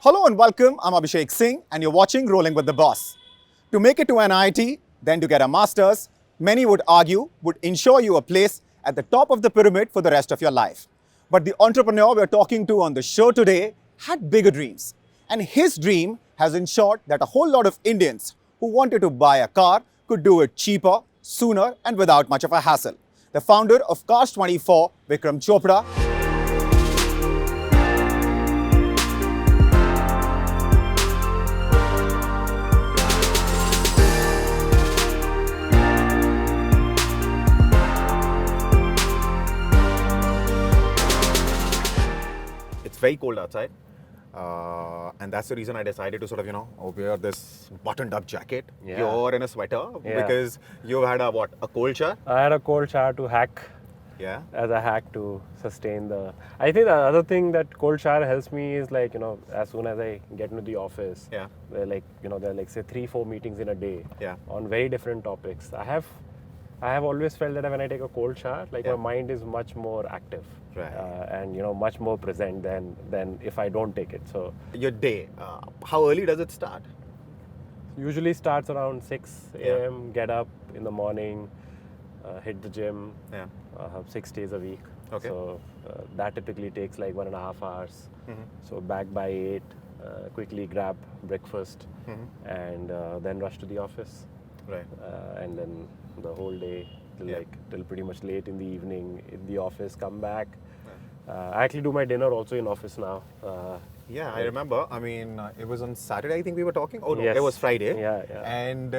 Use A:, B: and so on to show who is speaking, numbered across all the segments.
A: Hello and welcome, I'm Abhishek Singh and you're watching Rolling with the Boss. To make it to an IIT, then to get a master's, many would argue would ensure you a place at the top of the pyramid for the rest of your life. But the entrepreneur we're talking to on the show today had bigger dreams. And his dream has ensured that a whole lot of Indians who wanted to buy a car could do it cheaper, sooner and without much of a hassle. The founder of Cars24, Vikram Chopra,
B: It's very cold outside, and that's the reason I decided to wear this buttoned-up jacket.
C: Yeah.
B: You're in a sweater because you've had a cold shower.
C: I had a cold shower to hack,
B: Yeah.
C: as a hack to sustain the. I think the other thing that cold shower helps me is as soon as I get into the office,
B: Yeah.
C: there are say 3-4 meetings in a day,
B: Yeah.
C: on very different topics. I have always felt that when I take a cold shower,
B: Yeah.
C: my mind is much more active,
B: Right.
C: and much more present than if I don't take it. So
B: Your day. How early does it start?
C: usually starts around 6
B: Yeah.
C: a.m. Get up in the morning, hit the gym.
B: Yeah.
C: 6 days a week.
B: Okay.
C: So that typically takes like 1.5 hours.
B: Mhm.
C: So back by 8, quickly grab breakfast, and then rush to the office.
B: Right.
C: And then the whole day till pretty much late in the evening in the office, come back. I actually do my dinner also in office now.
B: Yeah, I remember. I mean, it was on Saturday, I think we were talking. Oh, no,
C: Yes.
B: it was Friday.
C: Yeah, yeah.
B: And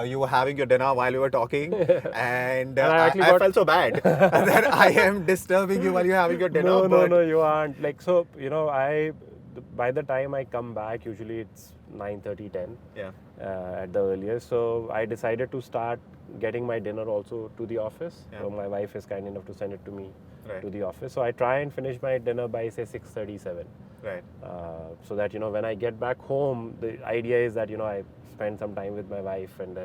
B: you were having your dinner while we were talking. And
C: I
B: I
C: actually got-
B: felt so bad that I am disturbing you while you're having your dinner.
C: No, you aren't. By the time I come back, usually it's 9:30, 10.
B: Yeah.
C: At the earliest. So I decided to start getting my dinner also to the office.
B: Yeah.
C: So my wife is kind enough to send it to me
B: Right.
C: to the office. So I try and finish my dinner by say 6:37.
B: Right.
C: So that when I get back home, the idea is that I spend some time with my wife and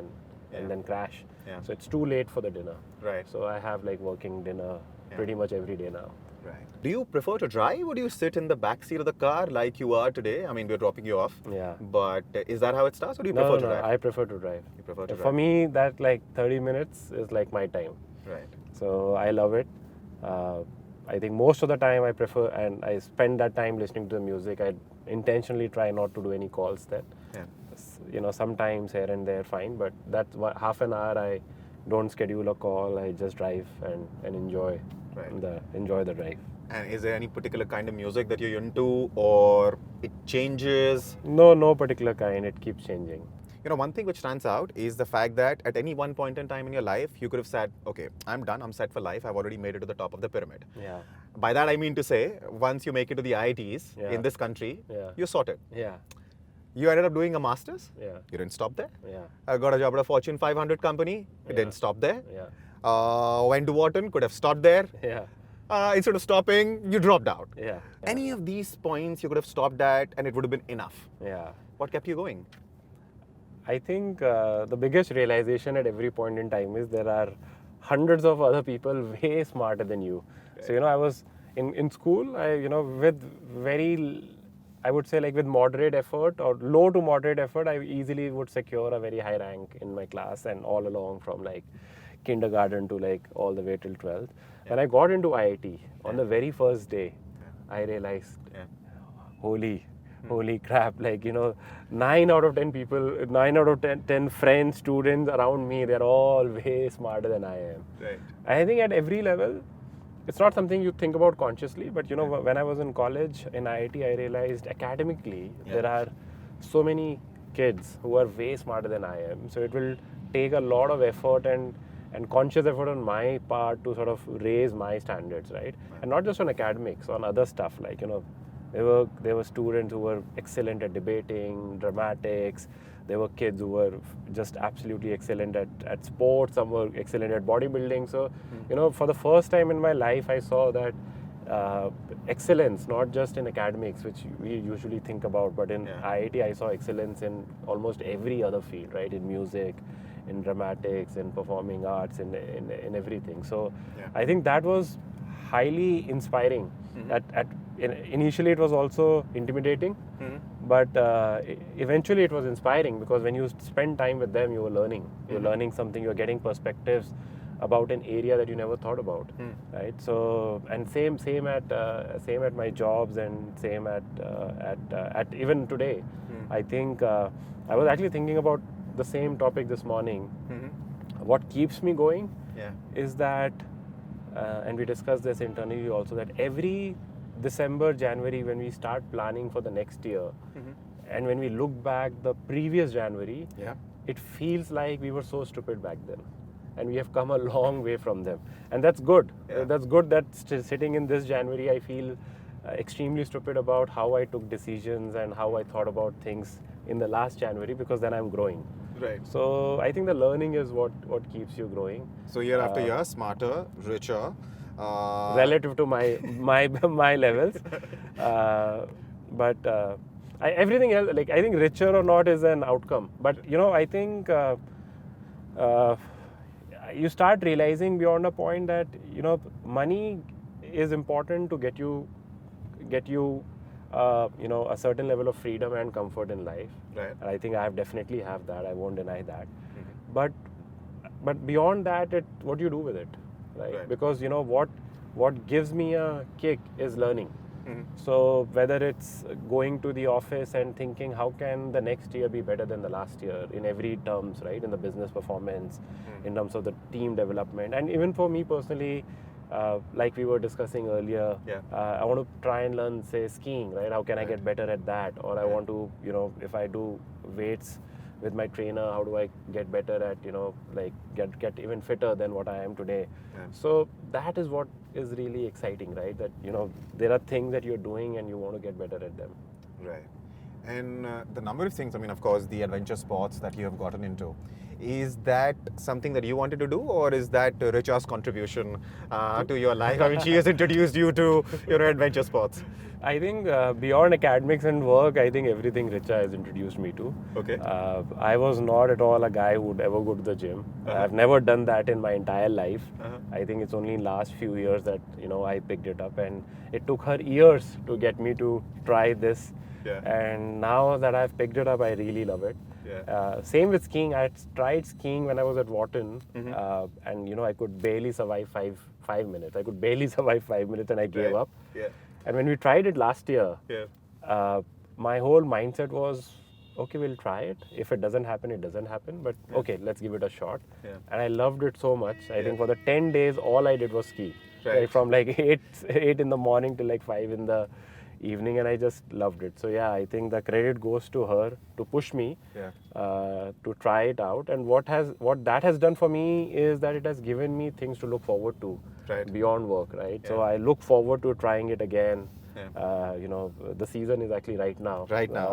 C: then crash.
B: Yeah.
C: So it's too late for the dinner.
B: Right.
C: So I have working dinner pretty much every day now.
B: Right. Do you prefer to drive or do you sit in the back seat of the car like you are today? I mean, we're dropping you off.
C: Yeah.
B: But is that how it starts or do you prefer
C: No,
B: to drive?
C: I prefer to drive.
B: You prefer to
C: For
B: drive.
C: me, that 30 minutes is like my time.
B: Right.
C: So I love it. I think most of the time I prefer, and I spend that time listening to the music. I intentionally try not to do any calls then.
B: Yeah.
C: Sometimes here and there, fine, but that's half an hour I don't schedule a call. I just drive and enjoy
B: Right.
C: the drive.
B: And is there any particular kind of music that you're into or it changes?
C: No particular kind. It keeps changing.
B: One thing which stands out is the fact that at any one point in time in your life, you could have said, okay, I'm done, I'm set for life, I've already made it to the top of the pyramid.
C: Yeah.
B: By that I mean to say, once you make it to the IITs
C: Yeah.
B: in this country,
C: Yeah.
B: you're sorted.
C: Yeah.
B: You ended up doing a master's,
C: Yeah.
B: you didn't stop there.
C: Yeah.
B: I got a job at a Fortune 500 company, it
C: Yeah.
B: didn't stop there.
C: Yeah.
B: Went to Wharton, could have stopped there.
C: Yeah.
B: Instead of stopping, you dropped out.
C: Yeah.
B: Any of these points you could have stopped at and it would have been enough.
C: Yeah.
B: What kept you going?
C: I think the biggest realization at every point in time is there are hundreds of other people way smarter than you. So I was in school. With very, I would say with moderate effort or low to moderate effort, I easily would secure a very high rank in my class and all along from kindergarten to all the way till 12th. When I got into IIT on the very first day, I realized, holy crap, 9 out of 10 people, 9 out of 10 friends, students around me, they're all way smarter than I am.
B: Right.
C: I think at every level, it's not something you think about consciously, but when I was in college, in IIT, I realized academically, there are so many kids who are way smarter than I am. So it will take a lot of effort and conscious effort on my part to sort of raise my standards, right? And not just on academics, on other stuff there were students who were excellent at debating, dramatics. There were kids who were just absolutely excellent at sports. Some were excellent at bodybuilding. So, for the first time in my life, I saw that excellence, not just in academics, which we usually think about, but in IIT, I saw excellence in almost every other field, right? In music, in dramatics, in performing arts, in everything. So, I think that was highly inspiring. Initially, it was also intimidating, But eventually it was inspiring because when you spend time with them, you were learning. You're learning something, you're getting perspectives about an area that you never thought about, right? So, and same at my jobs, and same at even today. I think I was actually thinking about the same topic this morning. What keeps me going is that, and we discussed this internally also, that every December, January, when we start planning for the next year, and when we look back the previous January, it feels like we were so stupid back then. And we have come a long way from them. And that's good. That's good that sitting in this January, I feel extremely stupid about how I took decisions and how I thought about things in the last January, because then I'm growing.
B: Right.
C: So I think the learning is what keeps you growing.
B: So year after year, smarter, richer.
C: Relative to my levels. But everything else, like I think richer or not is an outcome. But I think you start realizing beyond a point that money is important to get you a certain level of freedom and comfort in life.
B: Right.
C: And I think I definitely have that. I won't deny that. But beyond that, what do you do with it, right? Because what gives me a kick is learning. So whether it's going to the office and thinking how can the next year be better than the last year in every terms, right? In the business performance, in terms of the team development, and even for me personally, like we were discussing earlier, I want to try and learn, say, skiing, right? How can I get better at that? Or I want to, if I do weights with my trainer, how do I get better at, get even fitter than what I am today? So that is what is really exciting, right? That, there are things that you're doing and you want to get better at them.
B: Right. And the number of things, I mean, of course, the adventure sports that you have gotten into, is that something that you wanted to do, or is that Richa's contribution to your life? I mean, she has introduced you to adventure sports.
C: I think beyond academics and work, I think everything Richa has introduced me to.
B: Okay.
C: I was not at all a guy who would ever go to the gym. I've never done that in my entire life. I think it's only in last few years that I picked it up, and it took her years to get me to try this. And now that I've picked it up, I really love it. Same with skiing. I tried skiing when I was at Wharton, and I could barely survive five minutes. I could barely survive 5 minutes, and I gave up. And when we tried it last year, my whole mindset was, okay, we'll try it. If it doesn't happen, it doesn't happen. But okay, let's give it a shot. And I loved it so much. I think for the 10 days, all I did was ski. Like from like 8 in the morning till like 5 in the evening, and I just loved it. So yeah, I think the credit goes to her to push me to try it out. And what that has done for me is that it has given me things to look forward to beyond work, right? So I look forward to trying it again. The season is actually right now.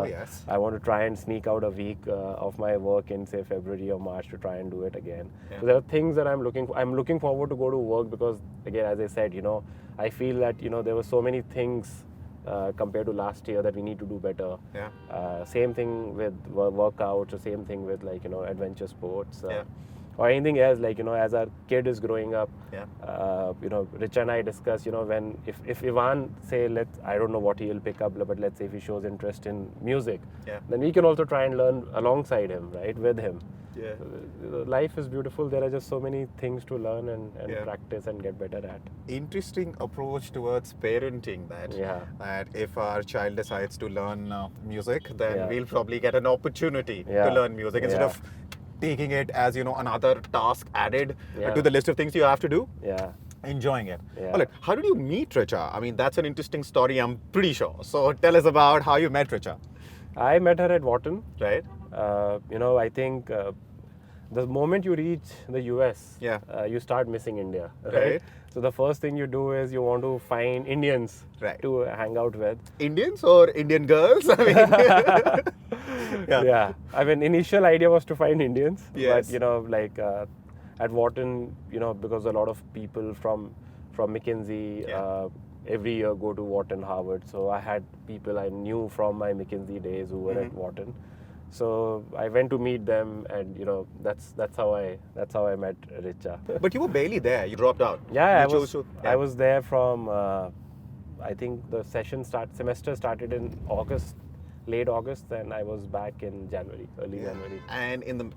B: Yes.
C: I want to try and sneak out a week of my work in, say, February or March to try and do it again. So there are things that I'm looking forward to go to work, because again, as I said, I feel that there were so many things compared to last year that we need to do better. Same thing with workouts, or same thing with adventure sports. Or anything else, as our kid is growing up, Richa and I discuss, when if Ivan, say, I don't know what he'll pick up, but let's say if he shows interest in music, then we can also try and learn alongside him, right, with him. Life is beautiful. There are just so many things to learn and practice and get better at.
B: Interesting approach towards parenting, that if our child decides to learn music, then we'll probably get an opportunity to learn music instead of taking it as another task added to the list of things you have to do. Enjoying it. All right. How did you meet Richa? I mean, that's an interesting story, I'm pretty sure. So tell us about how you met Richa.
C: I met her at Wharton.
B: Right.
C: I think the moment you reach the US, you start missing India. Right. So the first thing you do is you want to find Indians to hang out with.
B: Indians or Indian girls? I mean,
C: I mean, initial idea was to find Indians. But at Wharton, because a lot of people from McKinsey every year go to Wharton, Harvard. So I had people I knew from my McKinsey days who were at Wharton. So I went to meet them, and that's how I met Richa.
B: But you were barely there. You dropped out.
C: I was there from I think the semester started in August late August, then I was back in January, early January.
B: And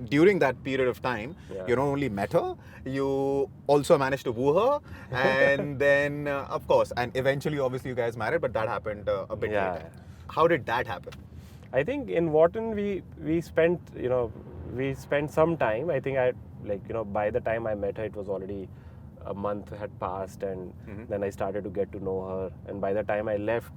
B: during that period of time, you not only met her, you also managed to woo her, and then of course, and eventually, obviously, you guys married, but that happened a bit later. How did that happen?
C: I think in Wharton we spent some time. I think by the time I met her, it was already a month had passed, and then I started to get to know her. And by the time I left,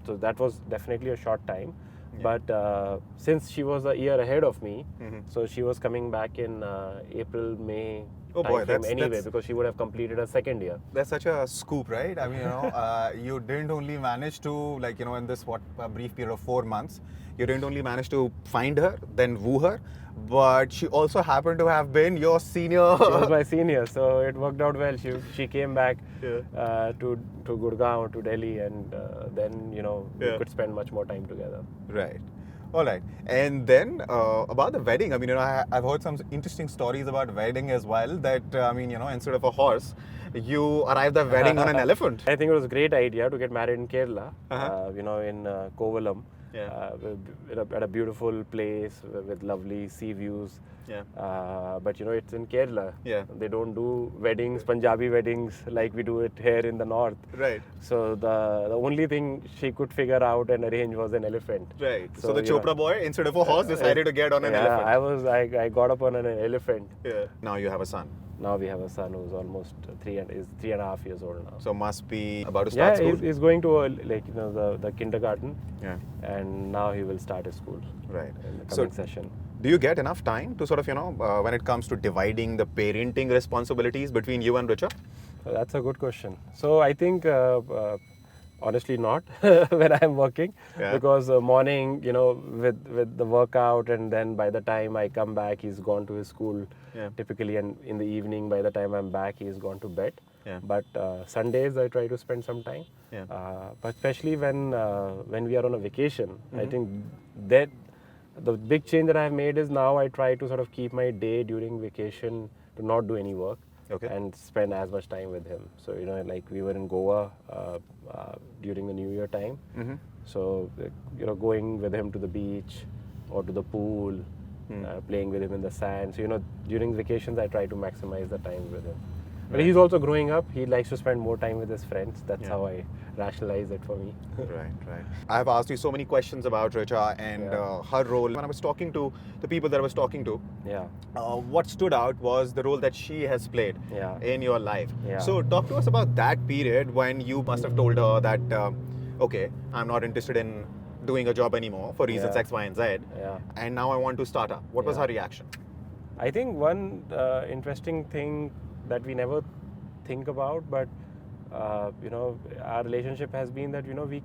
C: so that was definitely a short time. But since she was a year ahead of me, so she was coming back in April, May.
B: Oh boy,
C: that's because she would have completed her second year.
B: That's such a scoop, right? I mean, you didn't only manage to, in this brief period of 4 months, you didn't only manage to find her, then woo her, but she also happened to have been your senior.
C: She was my senior, so it worked out well. She came back to Gurgaon, to Delhi, and then we could spend much more time together.
B: Right. All right. And then about the wedding, I mean, I've heard some interesting stories about wedding as well, that, instead of a horse, you arrived at the wedding on an elephant.
C: I think it was a great idea to get married in Kerala, in Kovalam, at a beautiful place with lovely sea views. But it's in Kerala. They don't do weddings, Punjabi weddings, like we do it here in the north.
B: Right.
C: So the only thing she could figure out and arrange was an elephant.
B: Right. So the Chopra boy, instead of a horse, decided to get on an elephant.
C: I got up on an elephant.
B: Yeah. Now you have a son.
C: Now we have a son who's almost 3.5 years old now.
B: So must be about to start school.
C: He's going to the kindergarten.
B: Yeah.
C: And now he will start his school.
B: Right.
C: In the coming session.
B: Do you get enough time to sort of, when it comes to dividing the parenting responsibilities between you and Richa?
C: That's a good question. So I think, honestly, not when I'm working, because morning, with the workout, and then by the time I come back, he's gone to his school typically, and in the evening, by the time I'm back, he's gone to bed. But Sundays, I try to spend some time. But especially when we are on a vacation, I think that the big change that I've made is now I try to sort of keep my day during vacation to not do any work and spend as much time with him. So, like we were in Goa during the New Year time. So, going with him to the beach or to the pool, playing with him in the sand. So, during vacations, I try to maximize the time with him. But he's also growing up. He likes to spend more time with his friends. That's how I rationalize it for me.
B: Right. I have asked you so many questions about Richa and her role. When I was talking to the people that I was talking to, what stood out was the role that she has played in your life. So talk to us about that period when you must have told her that, okay, I'm not interested in doing a job anymore for reasons X, Y, and Z. And now I want to start up. What was her reaction?
C: I think one interesting thing that we never think about, but our relationship has been that we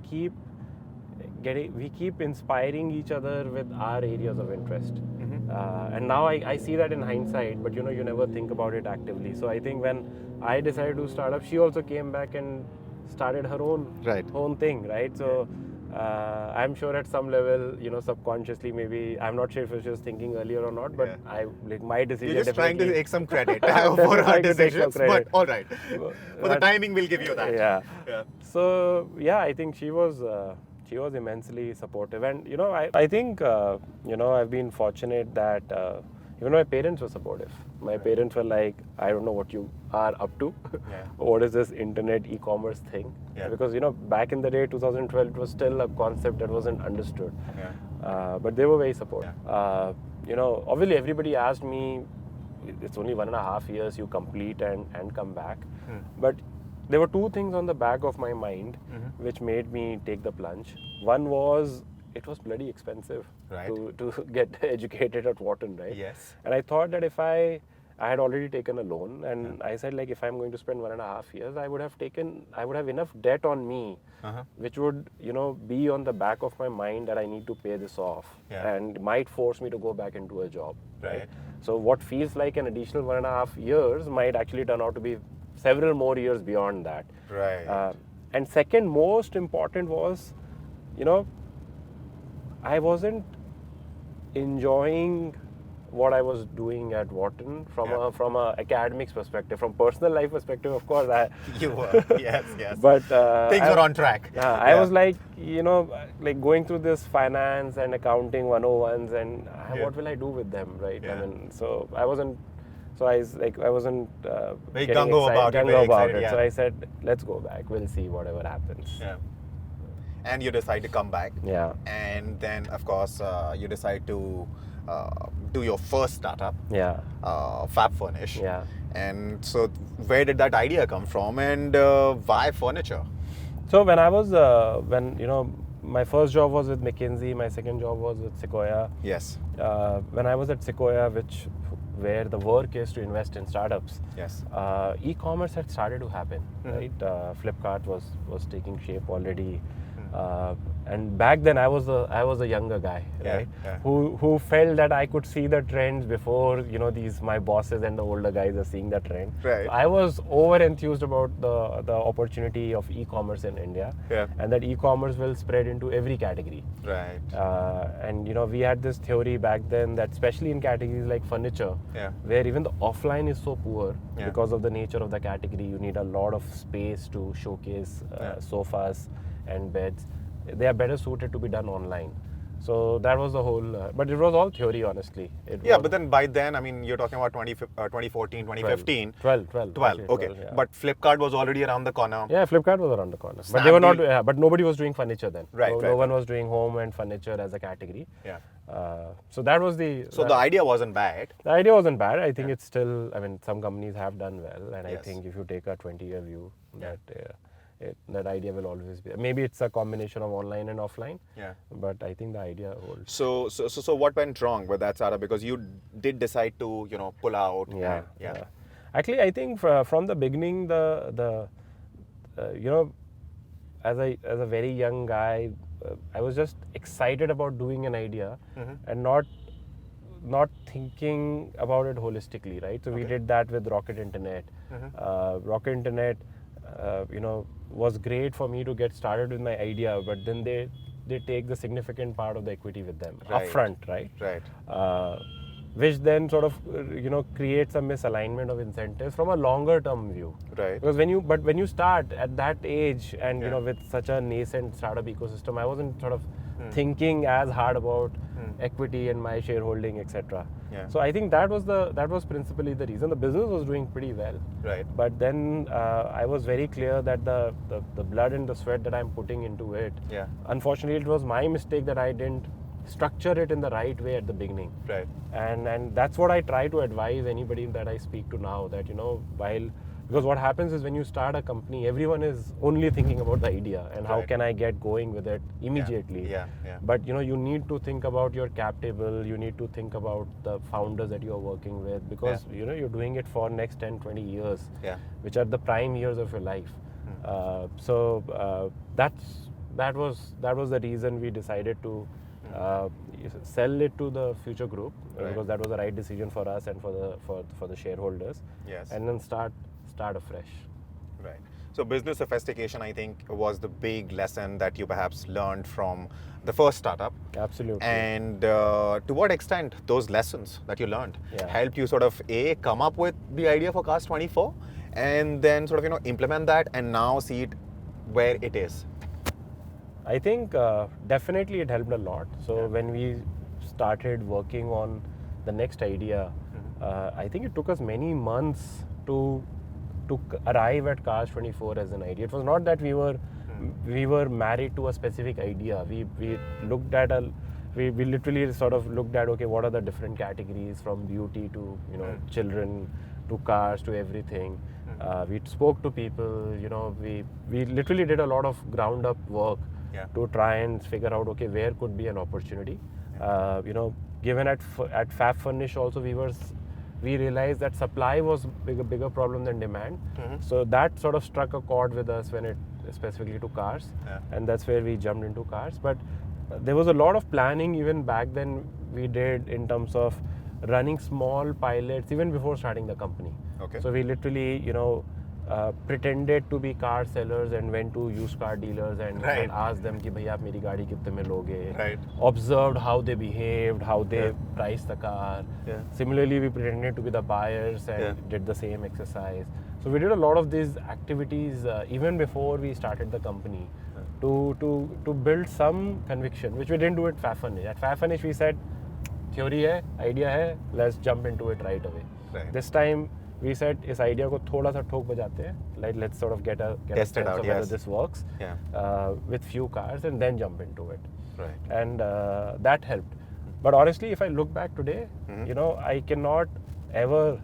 C: keep inspiring each other with our areas of interest, and now I see that in hindsight, but you never think about it actively. So I think when I decided to start up, she also came back and started her own thing, right? So I'm sure at some level, subconsciously, maybe, I'm not sure if she was thinking earlier or not, but my decision.
B: You're just trying to take some credit for her decisions, but all right. For the timing, we'll give you that.
C: So, I think she was immensely supportive. And, I think, I've been fortunate that even my parents were supportive. My parents were like, I don't know what you are up to. What is this internet e-commerce thing? Because, back in the day, 2012, it was still a concept that wasn't understood. But they were very supportive. Obviously, everybody asked me, it's only 1.5 years you complete and come back. But there were two things on the back of my mind which made me take the plunge. One was, it was bloody expensive to get educated at Wharton, right?
B: Yes.
C: And I thought that if I had already taken a loan, and I said, like, if I'm going to spend 1.5 years, I would have enough debt on me, which would, be on the back of my mind that I need to pay this off, and might force me to go back into a job, right? So what feels like an additional 1.5 years might actually turn out to be several more years beyond that.
B: Right.
C: And second most important was, I wasn't enjoying what I was doing at Wharton from a academics perspective. From personal life perspective, of course,
B: you were, yes.
C: But
B: things were on track.
C: I was like, like going through this finance and accounting 101s, and what will I do with them, right? I mean, so I wasn't. So I wasn't
B: very gung-ho about it.
C: So I said, let's go back. We'll see whatever happens.
B: Yeah. And you decide to come back.
C: Yeah.
B: And then, of course, you decide to do your first startup.
C: Yeah.
B: Fab Furnish.
C: Yeah.
B: And so, where did that idea come from, and why furniture?
C: So when I was my first job was with McKinsey. My second job was with Sequoia.
B: Yes.
C: When I was at Sequoia, where the work is to invest in startups.
B: Yes.
C: E-commerce had started to happen, right? Flipkart was taking shape already, and back then I was a younger guy, right?
B: Yeah.
C: Who felt that I could see the trends before my bosses and the older guys are seeing the trend.
B: Right.
C: So I was over enthused about the opportunity of e-commerce in India, and that e-commerce will spread into every category.
B: Right.
C: And we had this theory back then that especially in categories like furniture, where even the offline is so poor because of the nature of the category, you need a lot of space to showcase sofas and beds. They are better suited to be done online. So that was the whole, but it was all theory, honestly.
B: But then by then, I mean, you're talking about 2014, 2015.
C: 12.
B: Okay. But Flipkart was already around the corner.
C: Yeah, Flipkart was around the corner. But they were not, but nobody was doing furniture then.
B: Right.
C: No one was doing home and furniture as a category.
B: Yeah.
C: So that was the...
B: So the idea wasn't bad.
C: The idea wasn't bad. I think it's still, I mean, some companies have done well. And I think if you take a 20-year view, that idea will always be. Maybe it's a combination of online and offline.
B: Yeah.
C: But I think the idea holds.
B: So what went wrong with that startup? Because you did decide to pull out.
C: Yeah. Actually, I think from the beginning, as a very young guy, I was just excited about doing an idea and not thinking about it holistically, right? So we did that with Rocket Internet. Rocket Internet, was great for me to get started with my idea, but then they take the significant part of the equity with them upfront, right?
B: Right.
C: Which then sort of creates a misalignment of incentives from a longer term view.
B: Right.
C: Because when you start at that age and with such a nascent startup ecosystem, I wasn't sort of thinking as hard about equity and my shareholding, etc.
B: Yeah.
C: So I think that was principally the reason. The business was doing pretty well.
B: Right.
C: But then I was very clear that the blood and the sweat that I'm putting into it, unfortunately, it was my mistake that I didn't structure it in the right way at the beginning.
B: Right.
C: And that's what I try to advise anybody that I speak to now, that because what happens is when you start a company, everyone is only thinking about the idea and how can I get going with it immediately.
B: Yeah.
C: But you need to think about your cap table, you need to think about the founders that you're working with, because you're doing it for next 10, 20 years, which are the prime years of your life. So that was the reason we decided to sell it to the future group, because that was the right decision for us and for the shareholders.
B: Yes.
C: And then start afresh.
B: Right. So business sophistication, I think, was the big lesson that you perhaps learned from the first startup.
C: Absolutely.
B: And to what extent those lessons that you learned helped you sort of come up with the idea for Cars24 and then sort of implement that and now see it where it is?
C: I think definitely it helped a lot. So when we started working on the next idea, I think it took us many months to arrive at Cars24 as an idea. It was not that we were married to a specific idea. We looked at we literally sort of looked at, okay, what are the different categories, from beauty to children to cars to everything. We spoke to people. We literally did a lot of ground up work to try and figure out, okay, where could be an opportunity. Given at Fab Furnish also, we realized that supply was a bigger problem than demand. So that sort of struck a chord with us when it specifically to cars, and that's where we jumped into cars. But there was a lot of planning even back then we did in terms of running small pilots even before starting the company.
B: Okay.
C: So we literally, pretended to be car sellers and went to used car dealers and asked them कि भैया आप मेरी गाड़ी कितने में लोगे? Observed how they behaved, how they priced the car. Similarly, we pretended to be the buyers and did the same exercise. So we did a lot of these activities even before we started the company to build some conviction, which we didn't do at Fafanish. At Fafanish, we said, theory hai, idea hai, let's jump into it right away. This time, we said इस idea को थोड़ा सा ठोक बजाते हैं, like let's sort of get a sense of whether this works with few cars and then jump into it. And that helped. But honestly, if I look back today, you know, I cannot ever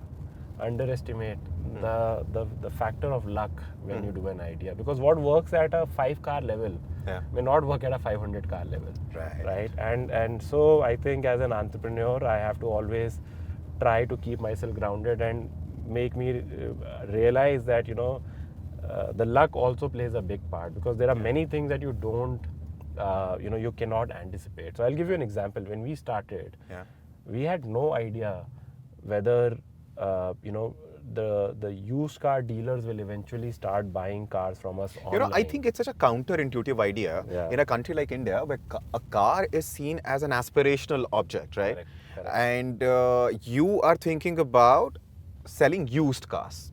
C: underestimate the factor of luck when you do an idea, because what works at a 5-car level may not work at a 500-car level. Right. And so I think as an entrepreneur, I have to always try to keep myself grounded and make me realize that, you know, the luck also plays a big part, because there are many things that you don't, you know, you cannot anticipate. So I'll give you an example. When we started, we had no idea whether, you know, the used car dealers will eventually start buying cars from us online.
B: You know, I think it's such a counterintuitive idea in a country like India, where a car is seen as an aspirational object, right?
C: Correct.
B: And you are thinking about selling used cars.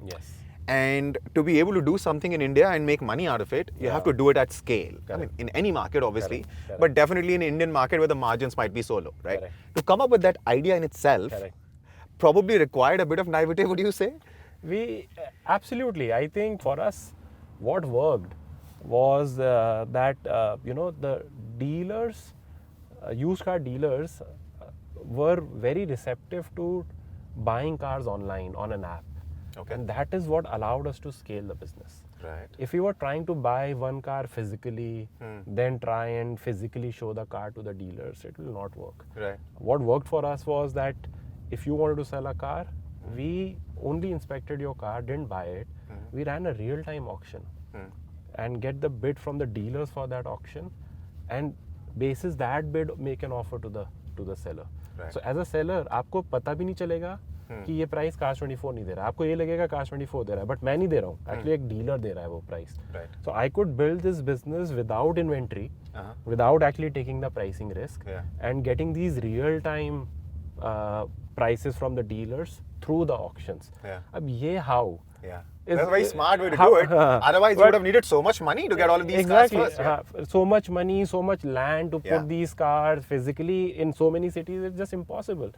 B: And to be able to do something in India and make money out of it, you have to do it at scale. I mean, in any market, obviously, but definitely in an Indian market where the margins might be so low, right? To come up with that idea in itself probably required a bit of naivete, would you say?
C: Absolutely. I think for us, what worked was that, you know, the dealers, used car dealers, were very receptive to buying cars online on an app. And that is what allowed us to scale the business. If we were trying to buy one car physically, then try and physically show the car to the dealers, it will not work. What worked for us was that if you wanted to sell a car, we only inspected your car, didn't buy it. We ran a real-time auction and get the bid from the dealers for that auction, and basis that bid, make an offer to the seller. So as a seller, आपको पता भी नहीं चलेगा कि ये price Cars24 नहीं दे रहा है. आपको ये लगेगा Cars24 दे रहा है, but मैं नहीं दे रहा हूँ. Actually एक dealer दे रहा है वो price. So I could build this business without inventory, without actually taking the pricing risk, and getting these real-time prices from the dealers through the auctions. अब ये how?
B: That's a very smart way to do it. Otherwise, you would have needed so much money to get all of these cars first.
C: So much money, so much land to put these cars physically in so many cities, it's just impossible.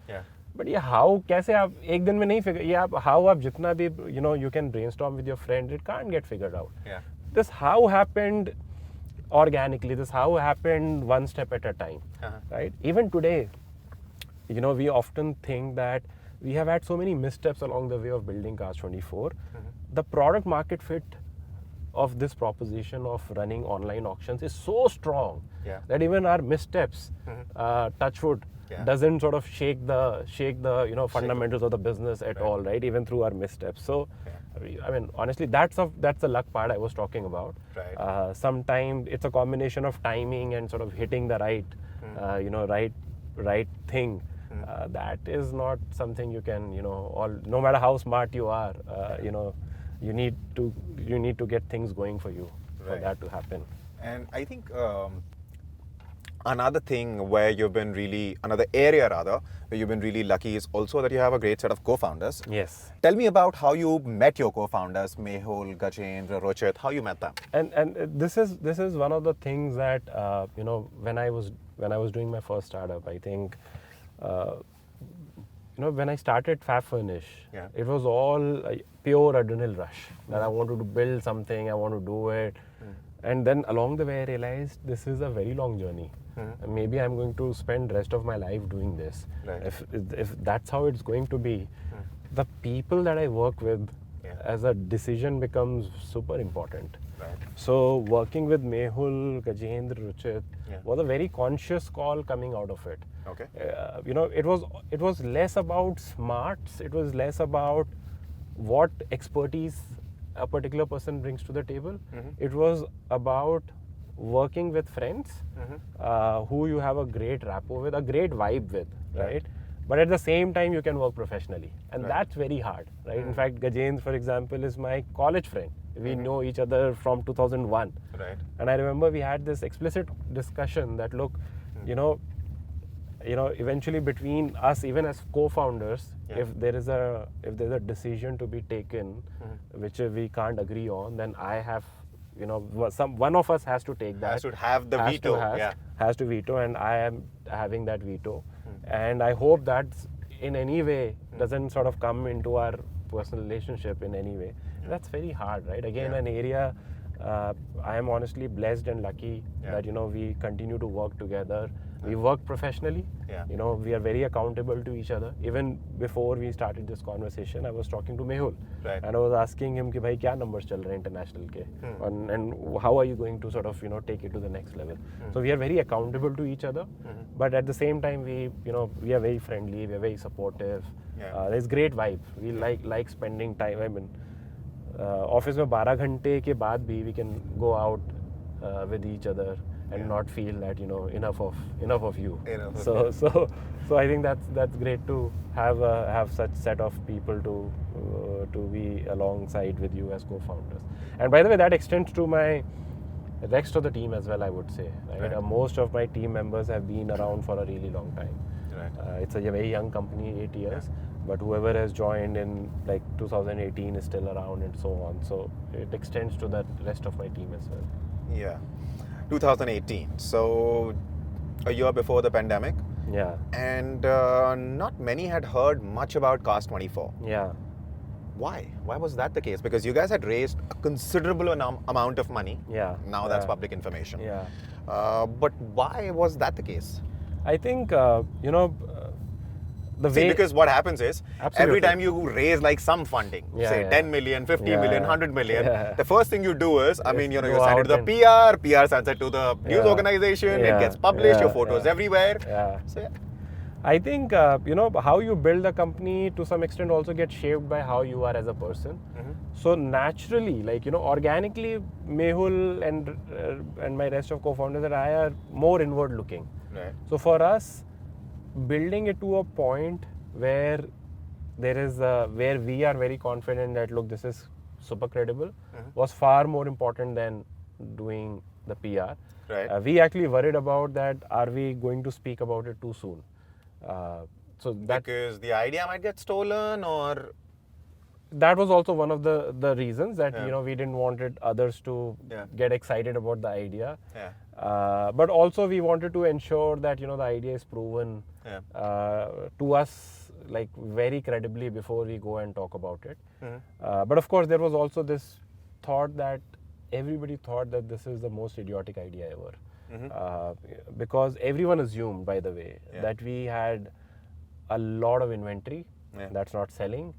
C: But ये how, कैसे आप एक दिन में नहीं figure, ये आप how आप जितना भी, you know, you can brainstorm with your friend, it can't get figured out. This how happened organically, this how happened one step at a time, right? Even today, you know, we often think that we have had so many missteps along the way of building Cars24. The product market fit of this proposition of running online auctions is so strong that even our missteps, touch wood, doesn't sort of shake the you know, fundamentals of the business at all, right? Even through our missteps. So, I mean, honestly, that's the luck part I was talking about. Sometimes it's a combination of timing and sort of hitting the right, you know, right thing. That is not something you can, you know, no matter how smart you are, you know, you need to get things going for you for that to happen.
B: And I think another thing where you've been really, another area rather, where you've been really lucky is also that you have a great set of co-founders. Tell me about how you met your co-founders, Mehul, Gajendra, Ruchit, how you met them.
C: And this is one of the things that, you know, when I was doing my first startup, I think, you know, when I started Fafanish, it was all pure adrenaline rush, that I wanted to build something, I want to do it. And then along the way I realized this is a very long journey. Maybe I'm going to spend the rest of my life doing this. If that's how it's going to be, the people that I work with as a decision becomes super important. So working with Mehul, Gajendra, Ruchit was a very conscious call coming out of it. You know, it was less about smarts, it was less about what expertise a particular person brings to the table. It was about working with friends who you have a great rapport with, a great vibe with, right? but at the same time you can work professionally, and
B: Right.
C: that's very hard, right? In fact, Gajendra, for example, is my college friend. We know each other from 2001.
B: Right.
C: And I remember we had this explicit discussion that, look, you know, eventually between us, even as co-founders, if there's a decision to be taken, which we can't agree on, then I have, one of us has to take that.
B: Has to have the veto.
C: Has to veto, and I am having that veto. And I hope that in any way doesn't sort of come into our personal relationship in any way. That's very hard, right? Again, an area I am honestly blessed and lucky that we continue to work together. We work professionally. We are very accountable to each other. Even before we started this conversation, I was talking to Mehul, and I was asking him, "Bhai, kya numbers chal rahe international ke? And how are you going to sort of take it to the next level?" So we are very accountable to each other, but at the same time, we are very friendly. We are very supportive. There's great vibe. We like spending time. I mean, office में 12 घंटे के बाद भी we can go out with each other and not feel that enough of you. So I think that's great to have such set of people to be alongside with you as co-founders. And by the way, that extends to my rest of the team as well, I would say. Right? Most of my team members have been around for a really long time. It's a very young company, 8 years, but whoever has joined in like 2018 is still around and so on. So it extends to the rest of my team as well.
B: Yeah. 2018. So a year before the pandemic.
C: Yeah.
B: And not many had heard much about Cars24.
C: Yeah.
B: Why? Why was that the case? Because you guys had raised a considerable amount of money.
C: Yeah.
B: Now that's public information.
C: Yeah.
B: But why was that the case?
C: I think, the way...
B: Because what happens is, every time you raise like some funding, say 10 million, 50 million, 100 million, the first thing you do is, you send it to the PR sends it to the news organization, it gets published, your photos everywhere. So,
C: I think, how you build a company to some extent also gets shaped by how you are as a person. So naturally, organically, Mehul and my rest of co-founders and I are more inward looking.
B: Right.
C: So for us, building it to a point where where we are very confident that, look, this is super credible, was far more important than doing the PR.
B: Right.
C: We actually worried about that. Are we going to speak about it too soon?
B: Because the idea might get stolen, or
C: that was also one of the reasons that we didn't want others to get excited about the idea. But also we wanted to ensure that the idea is proven to us like very credibly before we go and talk about it. But of course there was also this thought that everybody thought that this is the most idiotic idea ever. Because everyone assumed, by the way, that we had a lot of inventory that's not selling.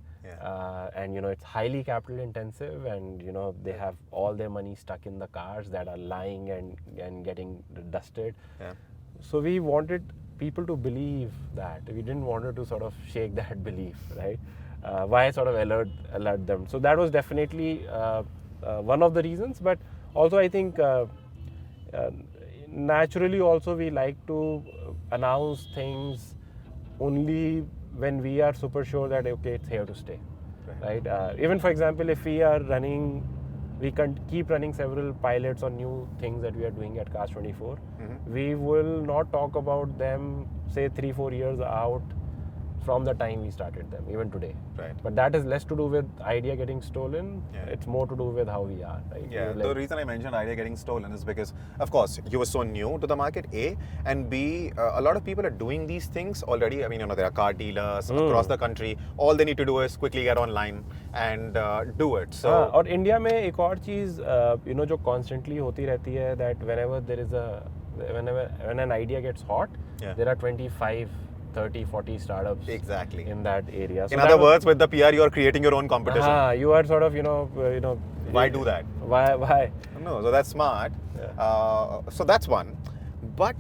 C: And it's highly capital intensive, and they have all their money stuck in the cars that are lying and getting dusted. So we wanted people to believe that. We didn't want to sort of shake that belief, right? Why sort of alert them. So that was definitely one of the reasons, but also I think naturally also we like to announce things only when we are super sure that, okay, it's here to stay, right? Even for example, if we can keep running several pilots on new things that we are doing at Cars24, we will not talk about them, say 3-4 years out from the time we started them, even today.
B: Right.
C: But that is less to do with idea getting stolen. It's more to do with how we are, right?
B: The reason I mentioned idea getting stolen is because, of course, you were so new to the market, A, and B, a lot of people are doing these things already. I mean, there are car dealers across the country. All they need to do is quickly get online and do it. So,
C: और India में एक और चीज जो constantly होती रहती है, that when an idea gets hot, there are 25, 30, 40 startups in that area. So
B: in other words, with the PR, you are creating your own competition.
C: You are sort of,
B: Why do that?
C: Why?
B: No, so that's smart. So that's one. But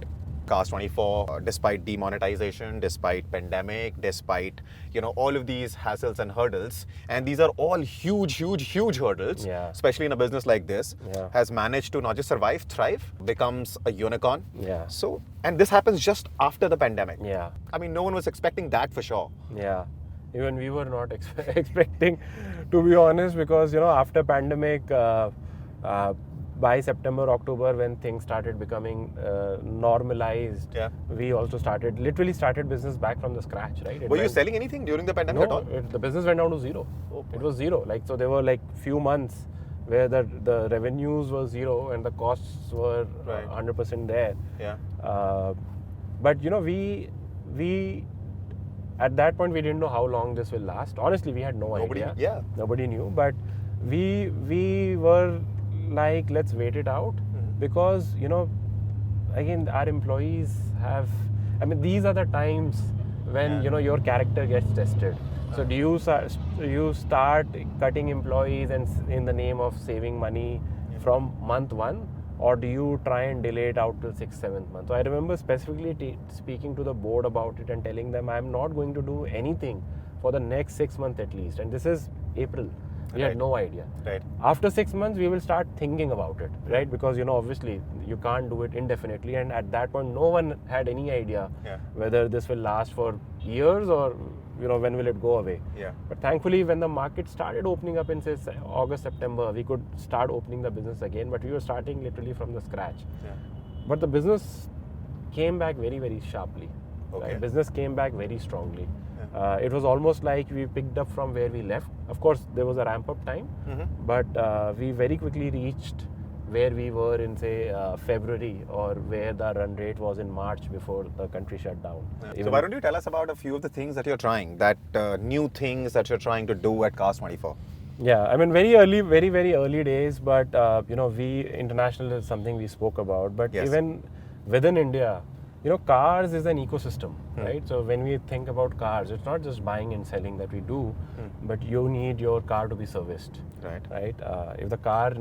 B: Cars24, despite demonetization, despite pandemic, despite all of these hassles and hurdles, and these are all huge hurdles, especially in a business like this, has managed to not just survive, thrive, becomes a unicorn. So, and this happens just after the pandemic. I mean, no one was expecting that for sure.
C: Even we were not expecting, to be honest, because after pandemic, by September, October, when things started becoming normalized, we also literally started business back from the scratch, right?
B: Were you selling anything during the pandemic at all?
C: The business went down to zero. It was zero. So there were few months where the revenues were zero and the costs were 100% there. But we at that point we didn't know how long this will last. Honestly, we had no idea. Nobody knew. But we were like, let's wait it out, because again, our employees these are the times when your character gets tested. So do you start cutting employees and in the name of saving money from month one, or do you try and delay it out till 6th, 7th month? So I remember specifically speaking to the board about it and telling them I'm not going to do anything for the next 6 months at least. And this is April. We had no idea. After 6 months, we will start thinking about it, right? Because obviously you can't do it indefinitely. And at that point, no one had any idea whether this will last for years or when will it go away. But thankfully, when the market started opening up in say August, September, we could start opening the business again. But we were starting literally from the scratch. But the business came back very, very sharply. Right? Business came back very strongly. It was almost like we picked up from where we left. Of course, there was a ramp-up time, but we very quickly reached where we were in, say, February, or where the run rate was in March before the country shut down.
B: So why don't you tell us about a few of the things that you're trying, new things that you're trying to do at Cars24?
C: Yeah, very early, very, very early days, but international is something we spoke about, but even within India, cars is an ecosystem, right? So when we think about cars, it's not just buying and selling that we do, but you need your car to be serviced, right? If the car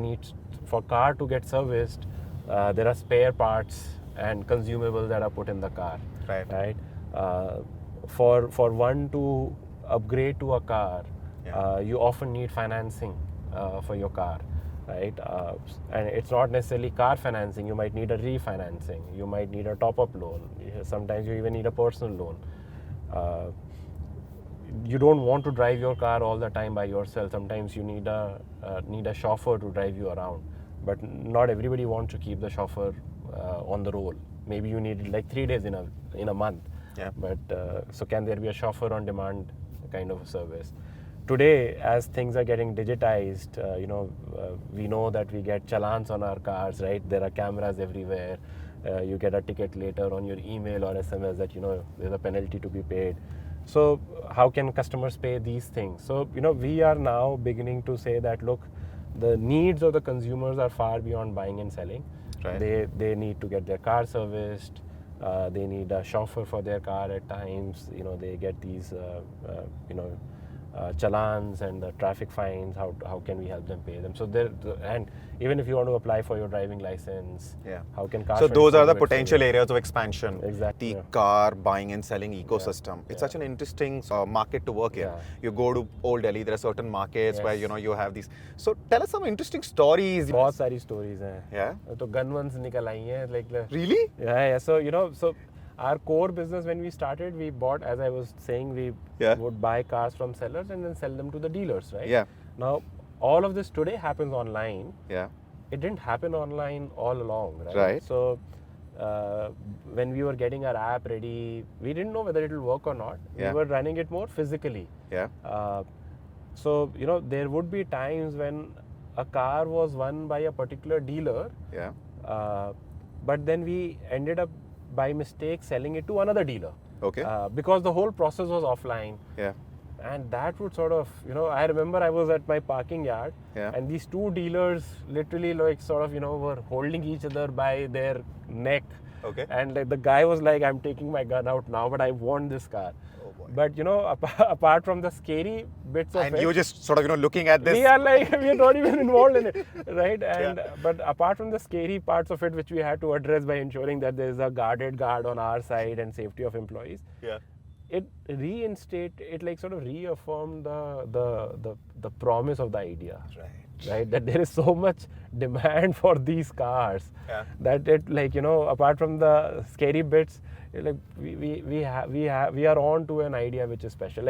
C: to get serviced, there are spare parts and consumables that are put in the car, right? For one to upgrade to a car, you often need financing for your car. Right, and it's not necessarily car financing. You might need a refinancing. You might need a top-up loan. Sometimes you even need a personal loan. You don't want to drive your car all the time by yourself. Sometimes you need a chauffeur to drive you around. But not everybody wants to keep the chauffeur on the roll. Maybe you need 3 days in a month. But so can there be a chauffeur on demand kind of a service? Today, as things are getting digitized, we know that we get challans on our cars, right? There are cameras everywhere. You get a ticket later on your email or SMS that, there's a penalty to be paid. So how can customers pay these things? So, we are now beginning to say that, look, the needs of the consumers are far beyond buying and selling. They need to get their car serviced. They need a chauffeur for their car at times. They get these, challans and the traffic fines. How can we help them pay them? So and even if you want to apply for your driving license, how can cars?
B: So those are the potential areas of expansion.
C: Exactly.
B: The car buying and selling ecosystem. It's such an interesting market to work in. You go to Old Delhi, there are certain markets where you have these. So tell us some interesting stories.
C: बहुत सारी stories हैं.
B: Yeah.
C: तो gun ones निकल आई हैं
B: Really?
C: Yeah. So our core business, when we started, we bought, as I was saying, we would buy cars from sellers and then sell them to the dealers, right? Now, all of this today happens online. It didn't happen online all along, right? So, when we were getting our app ready, we didn't know whether it will work or not. We were running it more physically. So, there would be times when a car was won by a particular dealer, but then we ended up by mistake selling it to another dealer. Because the whole process was offline. And that would sort of, I remember I was at my parking yard and these two dealers literally were holding each other by their neck. And the guy was like, I'm taking my gun out now, but I want this car.
B: boy.
C: But apart from the scary bits of
B: and
C: it,
B: you're just sort of looking at this.
C: we are not even involved in it, right? And but apart from the scary parts of it, which we had to address by ensuring that there is a guard on our side and safety of employees, it sort of reaffirmed the promise of the idea. Right, that there is so much demand for these cars that apart from the scary bits, we are on to an idea which is special.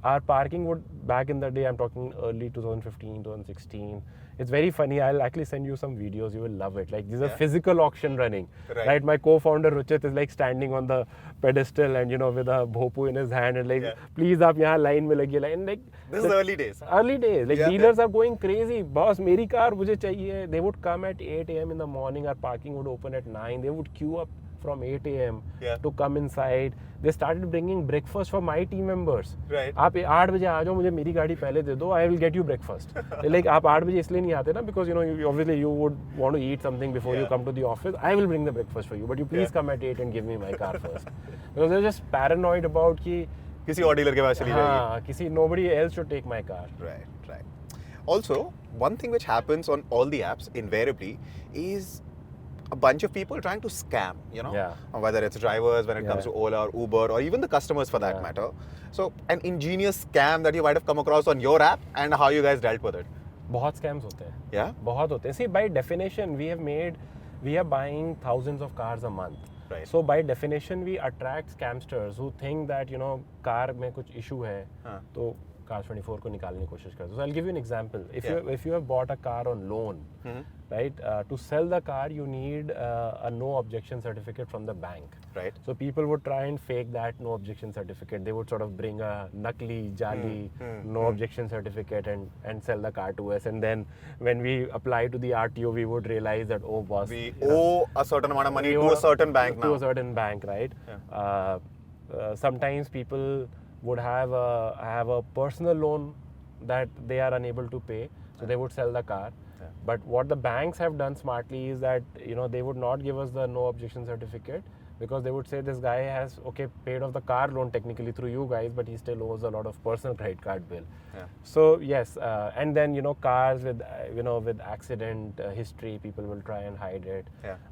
C: Our parking would, back in the day, I'm talking early 2015, 2016. It's very funny. I'll actually send you some videos. You will love it. There's a physical auction running. Right. My co-founder Ruchit is standing on the pedestal and with a bhopu in his hand and please aap yahan line mein lagiye. And
B: this is the early days.
C: Early days. Dealers are going crazy. Boss, meri car mujhe chahiye. They would come at 8 a.m. in the morning. Our parking would open at 9. They would queue up from 8 a.m. to come inside. They started bringing breakfast for my team members.
B: Right.
C: आप 8 बजे आ जाओ, मुझे मेरी गाड़ी पहले दे दो. I will get you breakfast. आप 8 बजे इसलिए नहीं आते ना, because obviously you would want to eat something before you come to the office. I will bring the breakfast for you, but you please come at 8 and give me my car first. Because they're just paranoid about कि
B: किसी और dealer के पास चली जाएगी.
C: Nobody else should take my car.
B: Right. Also, one thing which happens on all the apps invariably is a bunch of people trying to scam, whether it's drivers, when it comes to Ola or Uber, or even the customers for that matter. So, an ingenious scam that you might have come across on your app and how you guys dealt with it.
C: बहुत scams होते हैं.
B: Yeah?
C: बहुत होते हैं. See, by definition, we are buying thousands of cars a month.
B: Right.
C: So, by definition, we attract scamsters who think that, car में कुछ issue है, तो Cars24 को निकालने की कोशिश करते. So I'll give you an example. If you have bought a car on loan, right? To sell the car, you need a no objection certificate from the bank.
B: Right.
C: So people would try and fake that no objection certificate. They would sort of bring a nakli, jali, no objection certificate and sell the car to us. And then when we apply to the RTO, we would realize that, oh boss,
B: we owe a certain amount of money to a certain bank now.
C: To a certain bank, right? Yeah. Sometimes people would have a personal loan that they are unable to pay, so they would sell the car. But what the banks have done smartly is that they would not give us the no objection certificate, because they would say this guy has paid off the car loan technically through you guys, but he still owes a lot of personal credit card bill. So yes, and then cars with with accident history, people will try and hide it.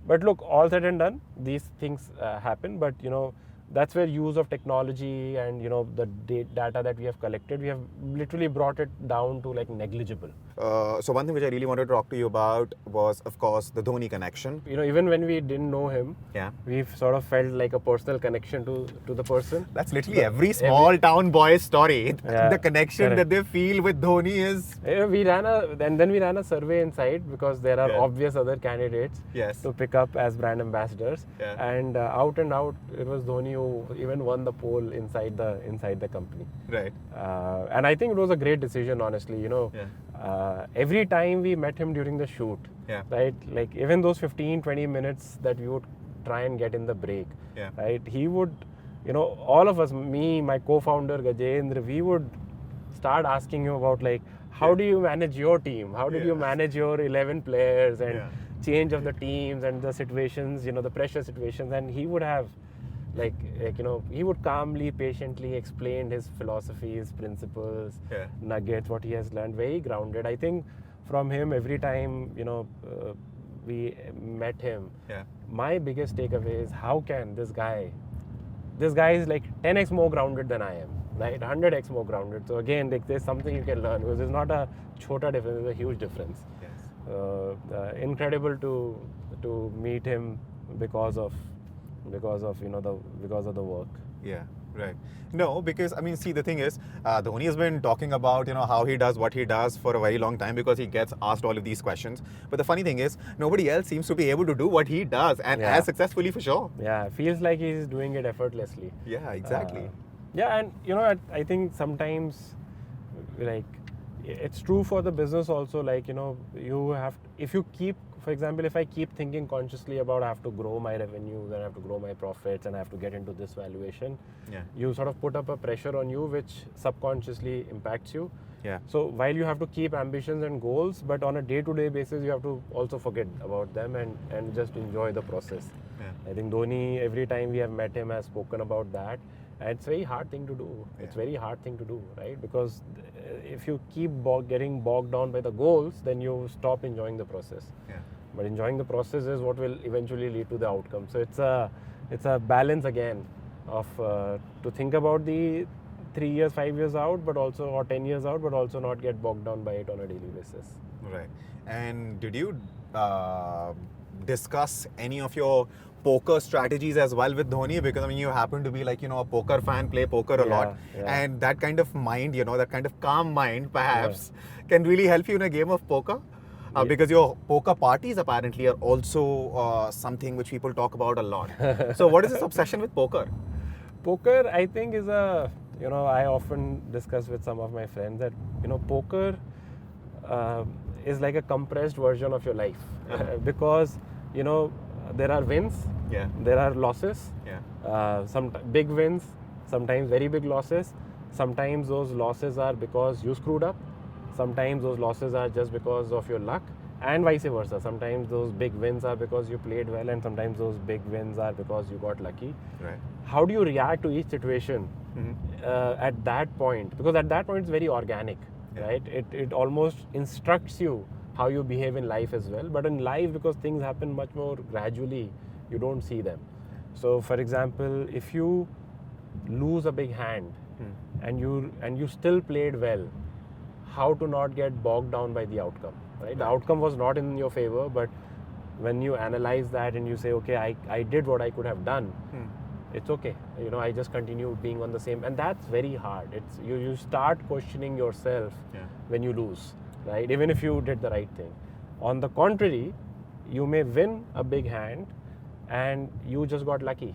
C: But look, all said and done, these things happen. But that's where use of technology and the data that we have collected, we have literally brought it down to negligible.
B: So one thing which I really wanted to talk to you about was, of course, the Dhoni connection.
C: Even when we didn't know him, we've sort of felt like a personal connection to the person.
B: That's literally every small town boy's story. The connection that they feel with Dhoni is.
C: We ran a survey inside, because there are obvious other candidates to pick up as brand ambassadors, and out and out it was Dhoni who even won the poll inside the company.
B: Right.
C: And I think it was a great decision, honestly. Every time we met him during the shoot, right? Even those 15-20 minutes that we would try and get in the break, right? He would, all of us, me, my co-founder Gajendra, we would start asking him about how do you manage your team? How did you manage your 11 players and change of the teams and the situations, the pressure situations? And he would have he would calmly, patiently explain his philosophies, principles, nuggets, what he has learned, very grounded. I think from him, every time, we met him, my biggest takeaway is, how can this guy is 10x more grounded than I am, right? 100x more grounded. So again, there's something you can learn, because it's not a chota difference, it's a huge difference. Incredible to meet him because of the work.
B: Yeah, right. No, because see, the thing is, Dhoni has been talking about how he does what he does for a very long time, because he gets asked all of these questions. But the funny thing is, nobody else seems to be able to do what he does, and as successfully, for sure.
C: Yeah, feels like he's doing it effortlessly.
B: Yeah, exactly.
C: And I think sometimes it's true for the business also. You have, if you keep, for example, if I keep thinking consciously about I have to grow my revenues and I have to grow my profits and I have to get into this valuation, you sort of put up a pressure on you which subconsciously impacts you. So while you have to keep ambitions and goals, but on a day-to-day basis, you have to also forget about them and just enjoy the process. I think Dhoni, every time we have met him, has spoken about that. It's a very hard thing to do.
B: Yeah.
C: It's very hard thing to do, right? Because if you keep getting bogged down by the goals, then you stop enjoying the process.
B: Yeah.
C: But enjoying the process is what will eventually lead to the outcome. So it's a balance again of to think about the 3 years, 5 years out, but also, or 10 years out, but also not get bogged down by it on a daily basis.
B: Right. And did you discuss any of your poker strategies as well with Dhoni? Because I mean, you happen to be like, a poker fan, play poker a lot.
C: Yeah.
B: And that kind of mind, that kind of calm mind perhaps can really help you in a game of poker. Because your poker parties apparently are also something which people talk about a lot. So what is this obsession with poker?
C: Poker, I think, is I often discuss with some of my friends that, poker is like a compressed version of your life. Because, there are wins, there are losses, some big wins, sometimes very big losses. Sometimes those losses are because you screwed up. Sometimes those losses are just because of your luck, and vice versa. Sometimes those big wins are because you played well, and sometimes those big wins are because you got lucky.
B: Right.
C: How do you react to each situation at that point? Because at that point it's very organic, right? It almost instructs you how you behave in life as well. But in life, because things happen much more gradually, you don't see them. So, for example, if you lose a big hand and you still played well, how to not get bogged down by the outcome, right? The outcome was not in your favor, but when you analyze that and you say, okay, I did what I could have done, it's okay. I just continue being on the same, and that's very hard. It's you start questioning yourself when you lose, right? Even if you did the right thing. On the contrary, you may win a big hand and you just got lucky.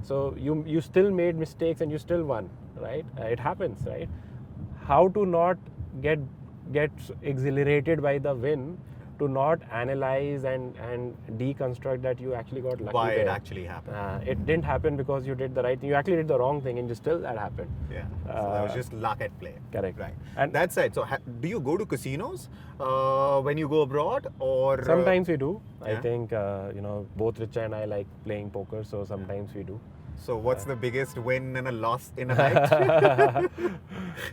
C: So you still made mistakes and you still won, right? It happens, right? How to not get exhilarated by the win, to not analyze and deconstruct that you actually got lucky.
B: Why
C: there.
B: it actually happened.
C: It didn't happen because you did the right thing. You actually did the wrong thing, and still that happened.
B: Yeah. So that was just luck at play.
C: Correct.
B: Right.
C: And
B: that's it. So do you go to casinos when you go abroad, or
C: sometimes we do.
B: Yeah.
C: I think both Richa and I like playing poker, so sometimes we do.
B: So what's the biggest win and a loss in a night?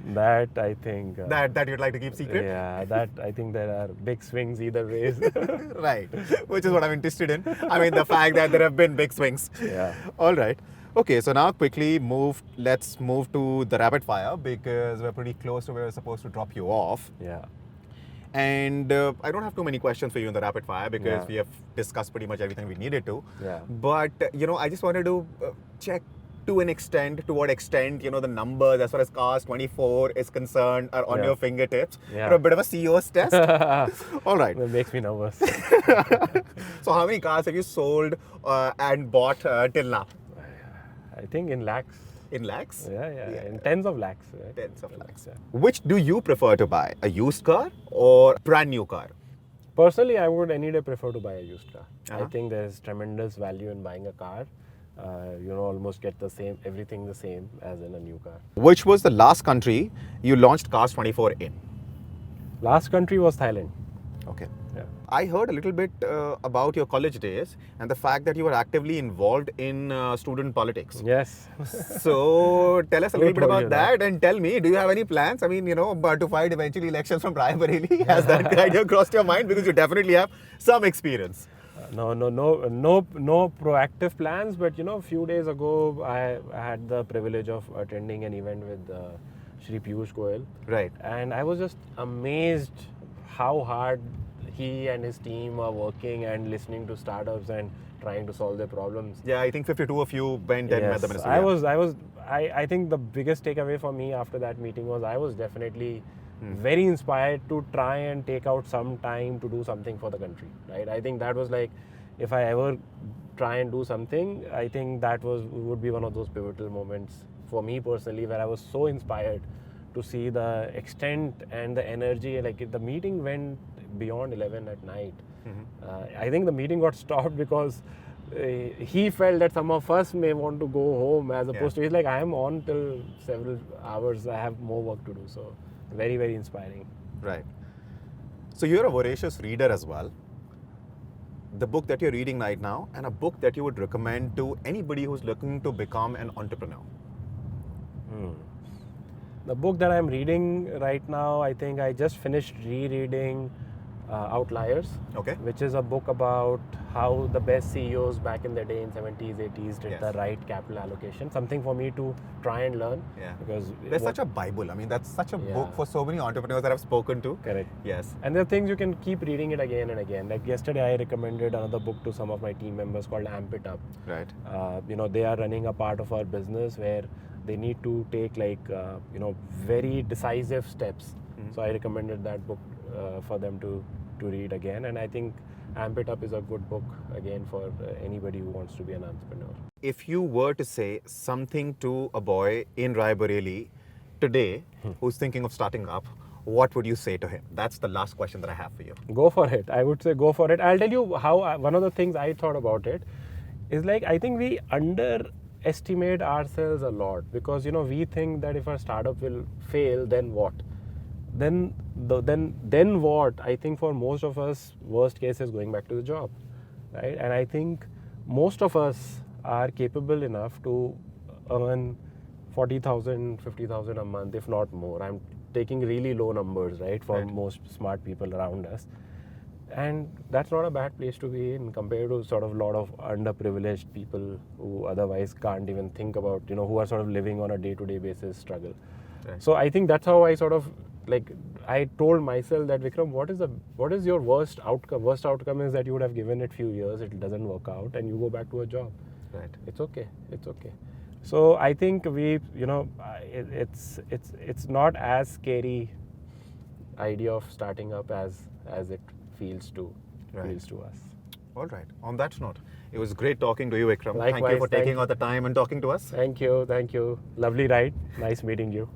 C: That I think
B: that you'd like to keep secret?
C: Yeah, that I think there are big swings either ways.
B: Right, which is what I'm interested in. I mean, the fact that there have been big swings.
C: Yeah.
B: All right. Okay, so now quickly let's move to the rapid fire, because we're pretty close to where we're supposed to drop you off.
C: Yeah.
B: And I don't have too many questions for you in the rapid fire, because we have discussed pretty much everything we needed to.
C: Yeah.
B: But, I just wanted to check to what extent, the numbers as far as Cars24 is concerned are on your fingertips.
C: Yeah.
B: For a bit of a CEO's test. All right.
C: That makes me nervous.
B: So how many cars have you sold and bought till now?
C: I think in lakhs.
B: In lakhs?
C: Yeah. In tens of lakhs. Right?
B: Tens of lakhs.
C: Yeah.
B: Which do you prefer to buy? A used car or brand new car?
C: Personally, I would any day prefer to buy a used car. I think there is tremendous value in buying a car. Almost get everything the same as in a new car.
B: Which was the last country you launched Cars24 in?
C: Last country was Thailand.
B: Okay.
C: Yeah.
B: I heard a little bit about your college days and the fact that you were actively involved in student politics.
C: Yes.
B: So tell us a little bit
C: told you
B: about that, and tell me, do you have any plans? I mean, to fight eventually elections from Raebareli? Has that idea crossed your mind? Because you definitely have some experience.
C: No proactive plans, but a few days ago I had the privilege of attending an event with Shri Piyush Goyal.
B: Right.
C: And I was just amazed how hard he and his team are working and listening to startups and trying to solve their problems.
B: Yeah, I think 52 of you went and met the minister.
C: I think the biggest takeaway for me after that meeting was I was definitely very inspired to try and take out some time to do something for the country, right? I think that was like, if I ever try and do something, I think that would be one of those pivotal moments for me personally, where I was so inspired to see the extent and the energy. Like, the meeting went beyond 11 at night. I think the meeting got stopped because he felt that some of us may want to go home, as opposed to, he's like, I am on till several hours, I have more work to do. So very, very inspiring.
B: Right. So you're a voracious reader as well. The book that you're reading right now, and a book that you would recommend to anybody who's looking to become an entrepreneur?
C: The book that I'm reading right now, I think I just finished rereading Outliers, which is a book about how the best CEOs back in the day in 70s, 80s did the right capital allocation. Something for me to try and learn. Because
B: there's such a Bible. I mean, that's such a book for so many entrepreneurs that I've spoken to.
C: Correct.
B: Yes.
C: And there are things you can keep reading it again and again. Like yesterday, I recommended another book to some of my team members called Amp It Up.
B: Right.
C: They are running a part of our business where they need to take very decisive steps. So I recommended that book for them to read again, and I think Amp It Up is a good book again for anybody who wants to be an entrepreneur.
B: If you were to say something to a boy in Raebareli today who's thinking of starting up, what would you say to him? That's the last question that I have for you.
C: Go for it. I would say go for it. I'll tell you how one of the things I thought about it is I think we underestimate ourselves a lot, because we think that if our startup will fail, then what? Then what? I think for most of us, worst case is going back to the job, right? And I think most of us are capable enough to earn 40,000, 50,000 a month, if not more. I'm taking really low numbers, right, for most smart people around us. And that's not a bad place to be in compared to sort of a lot of underprivileged people who otherwise can't even think about, who are sort of living on a day-to-day basis struggle. Right. So I think that's how I sort of I told myself that, Vikram, what is your worst outcome? Worst outcome is that you would have given it few years, it doesn't work out, and you go back to a job.
B: Right.
C: It's okay. So I think it's not as scary idea of starting up as it feels to us.
B: All right. On that note, it was great talking to you, Vikram.
C: Likewise,
B: thank you for taking out the time and talking to us.
C: Thank you. Lovely ride. Nice meeting you.